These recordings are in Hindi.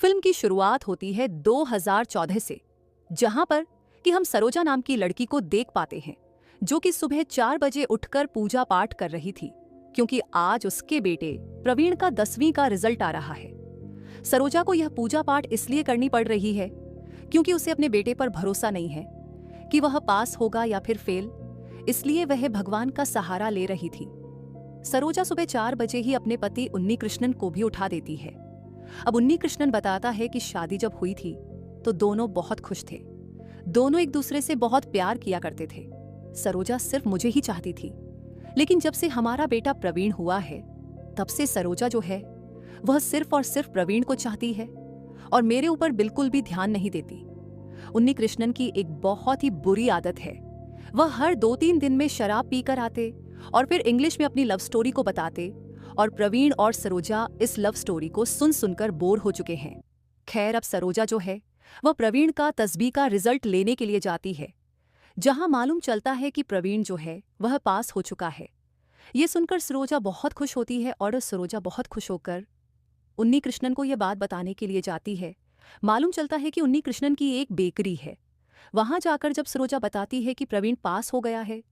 फिल्म की शुरुआत होती है 2014 से, जहां पर कि हम सरोजा नाम की लड़की को देख पाते हैं जो कि सुबह 4 बजे उठकर पूजा पाठ कर रही थी, क्योंकि आज उसके बेटे प्रवीण का 10वीं का रिजल्ट आ रहा है। सरोजा को यह पूजा पाठ इसलिए करनी पड़ रही है क्योंकि उसे अपने बेटे पर भरोसा नहीं है कि वह पास होगा या फिर फेल, इसलिए वह भगवान का सहारा ले रही थी। सरोजा सुबह 4 बजे ही अपने पति उन्नी कृष्णन को भी उठा देती है। अब उन्नी कृष्णन बताता है कि शादी जब हुई थी तो दोनों बहुत खुश थे, दोनों एक दूसरे से बहुत प्यार किया करते थे। सरोजा सिर्फ मुझे ही चाहती थी, लेकिन जब से हमारा बेटा प्रवीण हुआ है तब से सरोजा जो है वह सिर्फ और सिर्फ प्रवीण को चाहती है और मेरे ऊपर बिल्कुल भी ध्यान नहीं देती। उन्नी कृष्णन की एक बहुत ही बुरी आदत है, वह हर 2-3 दिन में शराब पीकर आते और फिर इंग्लिश में अपनी लव स्टोरी को बताते और प्रवीण और सरोजा इस लव स्टोरी को सुन सुनकर बोर हो चुके हैं। खैर, अब सरोजा जो है वह प्रवीण का 10वीं का रिजल्ट लेने के लिए जाती है, जहां मालूम चलता है कि प्रवीण जो है वह पास हो चुका है। ये सुनकर सरोजा बहुत खुश होती है और सरोजा बहुत खुश होकर उन्नी कृष्णन को यह बात बताने के लिए जाती है। मालूम चलता है कि उन्नी कृष्णन की एक बेकरी है। वहां जाकर जब सरोजा बताती है कि प्रवीण पास हो गया है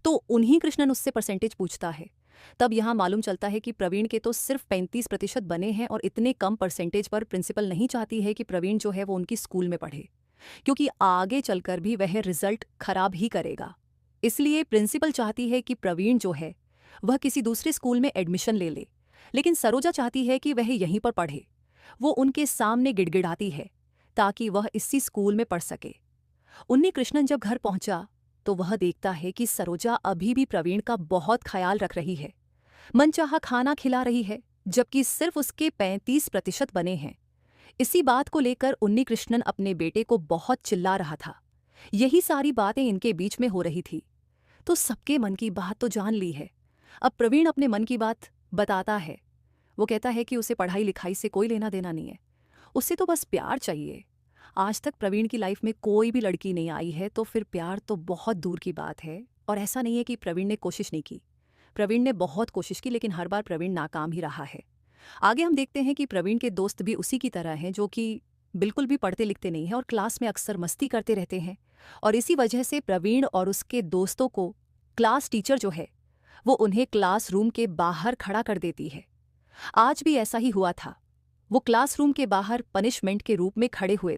तो उन्हीं कृष्णन उससे परसेंटेज पूछता है। तब यहाँ मालूम चलता है कि प्रवीण के तो सिर्फ 35% बने हैं और इतने कम परसेंटेज पर प्रिंसिपल नहीं चाहती है कि प्रवीण जो है वो उनकी स्कूल में पढ़े, क्योंकि आगे चलकर भी वह रिजल्ट खराब ही करेगा। इसलिए प्रिंसिपल चाहती है कि प्रवीण जो है वह किसी दूसरे स्कूल में एडमिशन ले ले, लेकिन सरोजा चाहती है कि वह यहीं पर पढ़े। वो उनके सामने गिड़गिड़ाती है ताकि वह इसी स्कूल में पढ़ सके। उन्नी कृष्णन जब घर पहुंचा तो वह देखता है कि सरोजा अभी भी प्रवीण का बहुत ख्याल रख रही है, मनचाहा खाना खिला रही है, जबकि सिर्फ उसके 35% बने हैं। इसी बात को लेकर उन्नी कृष्णन अपने बेटे को बहुत चिल्ला रहा था। यही सारी बातें इनके बीच में हो रही थी, तो सबके मन की बात तो जान ली है। अब प्रवीण अपने मन की बात बताता है। वो कहता है कि उसे पढ़ाई लिखाई से कोई लेना देना नहीं है, उसे तो बस प्यार चाहिए। आज तक प्रवीण की लाइफ में कोई भी लड़की नहीं आई है, तो फिर प्यार तो बहुत दूर की बात है। और ऐसा नहीं है कि प्रवीण ने कोशिश नहीं की, प्रवीण ने बहुत कोशिश की, लेकिन हर बार प्रवीण नाकाम ही रहा है। आगे हम देखते हैं कि प्रवीण के दोस्त भी उसी की तरह हैं, जो कि बिल्कुल भी पढ़ते लिखते नहीं हैं और क्लास में अक्सर मस्ती करते रहते हैं। और इसी वजह से प्रवीण और उसके दोस्तों को क्लास टीचर जो है वो उन्हें क्लासरूम के बाहर खड़ा कर देती है। आज भी ऐसा ही हुआ था, वो क्लासरूम के बाहर पनिशमेंट के रूप में खड़े हुए थे।